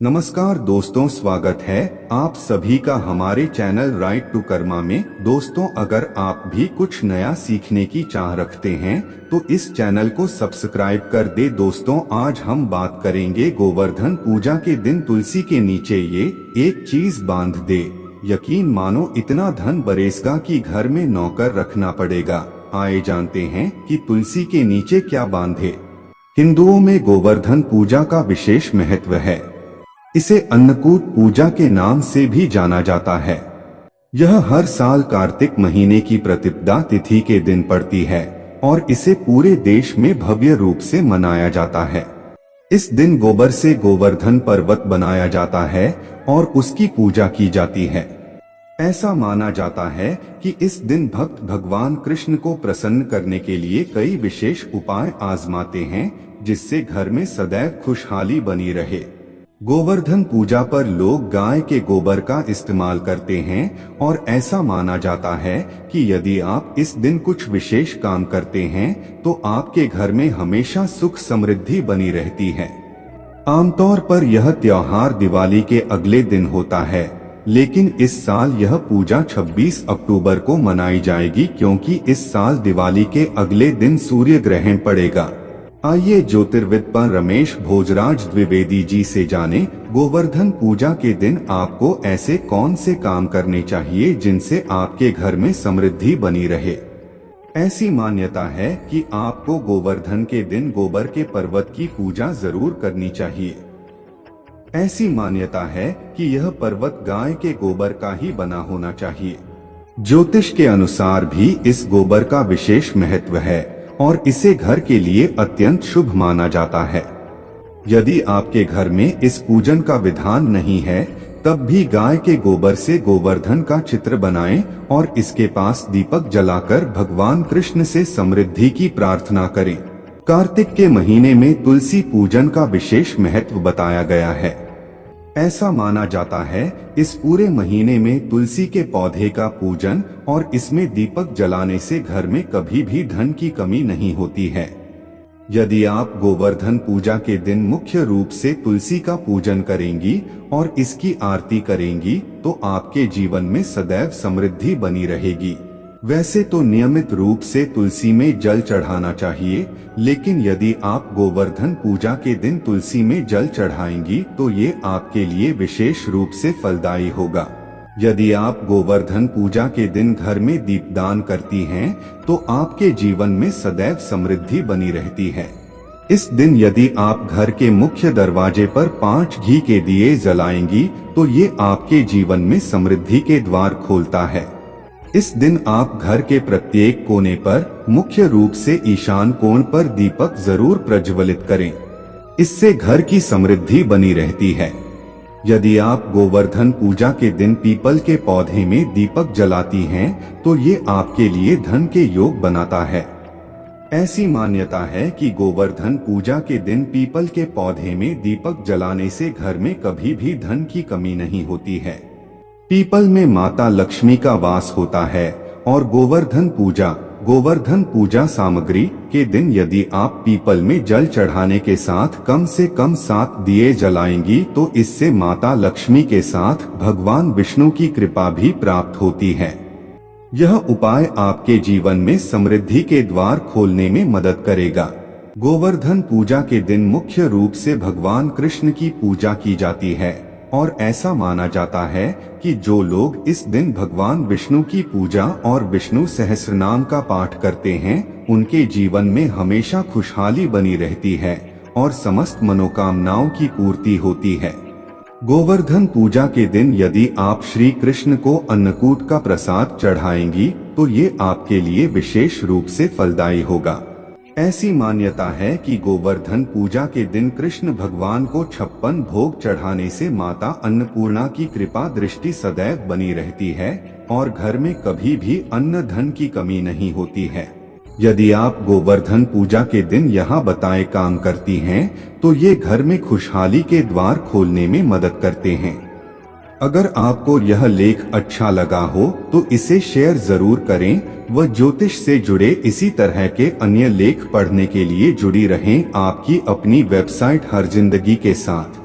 नमस्कार दोस्तों, स्वागत है आप सभी का हमारे चैनल राइट टू कर्मा में। दोस्तों, अगर आप भी कुछ नया सीखने की चाह रखते हैं तो इस चैनल को सब्सक्राइब कर दे। दोस्तों, आज हम बात करेंगे गोवर्धन पूजा के दिन तुलसी के नीचे ये एक चीज बांध दे, यकीन मानो इतना धन बरसेगा कि घर में नौकर रखना पड़ेगा। आइए जानते हैं कि तुलसी के नीचे क्या बांधे। हिंदुओं में गोवर्धन पूजा का विशेष महत्व है। इसे अन्नकूट पूजा के नाम से भी जाना जाता है। यह हर साल कार्तिक महीने की प्रतिपदा तिथि के दिन पड़ती है और इसे पूरे देश में भव्य रूप से मनाया जाता है। इस दिन गोबर से गोवर्धन पर्वत बनाया जाता है और उसकी पूजा की जाती है। ऐसा माना जाता है कि इस दिन भक्त भगवान कृष्ण को प्रसन्न करने के लिए कई विशेष उपाय आजमाते हैं, जिससे घर में सदैव खुशहाली बनी रहे। गोवर्धन पूजा पर लोग गाय के गोबर का इस्तेमाल करते हैं और ऐसा माना जाता है कि यदि आप इस दिन कुछ विशेष काम करते हैं तो आपके घर में हमेशा सुख समृद्धि बनी रहती है। आमतौर पर यह त्योहार दिवाली के अगले दिन होता है, लेकिन इस साल यह पूजा 26 अक्टूबर को मनाई जाएगी, क्योंकि इस साल दिवाली के अगले दिन सूर्य ग्रहण पड़ेगा। आइए ज्योतिर्विद पर रमेश भोजराज द्विवेदी जी से जाने, गोवर्धन पूजा के दिन आपको ऐसे कौन से काम करने चाहिए जिनसे आपके घर में समृद्धि बनी रहे। ऐसी मान्यता है कि आपको गोवर्धन के दिन गोबर के पर्वत की पूजा जरूर करनी चाहिए। ऐसी मान्यता है कि यह पर्वत गाय के गोबर का ही बना होना चाहिए। ज्योतिष के अनुसार भी इस गोबर का विशेष महत्व है और इसे घर के लिए अत्यंत शुभ माना जाता है। यदि आपके घर में इस पूजन का विधान नहीं है, तब भी गाय के गोबर से गोवर्धन का चित्र बनाएं और इसके पास दीपक जलाकर भगवान कृष्ण से समृद्धि की प्रार्थना करें। कार्तिक के महीने में तुलसी पूजन का विशेष महत्व बताया गया है। ऐसा माना जाता है इस पूरे महीने में तुलसी के पौधे का पूजन और इसमें दीपक जलाने से घर में कभी भी धन की कमी नहीं होती है। यदि आप गोवर्धन पूजा के दिन मुख्य रूप से तुलसी का पूजन करेंगी और इसकी आरती करेंगी तो आपके जीवन में सदैव समृद्धि बनी रहेगी। वैसे तो नियमित रूप से तुलसी में जल चढ़ाना चाहिए, लेकिन यदि आप गोवर्धन पूजा के दिन तुलसी में जल चढ़ाएंगी तो ये आपके लिए विशेष रूप से फलदायी होगा। यदि आप गोवर्धन पूजा के दिन घर में दीपदान करती हैं तो आपके जीवन में सदैव समृद्धि बनी रहती है। इस दिन यदि आप घर के मुख्य दरवाजे पर 5 घी के दिए जलाएंगी तो ये आपके जीवन में समृद्धि के द्वार खोलता है। इस दिन आप घर के प्रत्येक कोने पर, मुख्य रूप से ईशान कोण पर दीपक जरूर प्रज्वलित करें। इससे घर की समृद्धि बनी रहती है। यदि आप गोवर्धन पूजा के दिन पीपल के पौधे में दीपक जलाती हैं तो ये आपके लिए धन के योग बनाता है। ऐसी मान्यता है कि गोवर्धन पूजा के दिन पीपल के पौधे में दीपक जलाने से घर में कभी भी धन की कमी नहीं होती है। पीपल में माता लक्ष्मी का वास होता है और गोवर्धन पूजा सामग्री के दिन यदि आप पीपल में जल चढ़ाने के साथ कम से कम 7 दिए जलाएंगी तो इससे माता लक्ष्मी के साथ भगवान विष्णु की कृपा भी प्राप्त होती है। यह उपाय आपके जीवन में समृद्धि के द्वार खोलने में मदद करेगा। गोवर्धन पूजा के दिन मुख्य रूप से भगवान कृष्ण की पूजा की जाती है और ऐसा माना जाता है कि जो लोग इस दिन भगवान विष्णु की पूजा और विष्णु सहस्रनाम का पाठ करते हैं, उनके जीवन में हमेशा खुशहाली बनी रहती है और समस्त मनोकामनाओं की पूर्ति होती है। गोवर्धन पूजा के दिन यदि आप श्री कृष्ण को अन्नकूट का प्रसाद चढ़ाएंगी तो ये आपके लिए विशेष रूप से फलदायी होगा। ऐसी मान्यता है कि गोवर्धन पूजा के दिन कृष्ण भगवान को 56 भोग चढ़ाने से माता अन्नपूर्णा की कृपा दृष्टि सदैव बनी रहती है और घर में कभी भी अन्न धन की कमी नहीं होती है। यदि आप गोवर्धन पूजा के दिन यहाँ बताए काम करती हैं तो ये घर में खुशहाली के द्वार खोलने में मदद करते हैं। अगर आपको यह लेख अच्छा लगा हो तो इसे शेयर जरूर करें व ज्योतिष से जुड़े इसी तरह के अन्य लेख पढ़ने के लिए जुड़ी रहें आपकी अपनी वेबसाइट हर जिंदगी के साथ।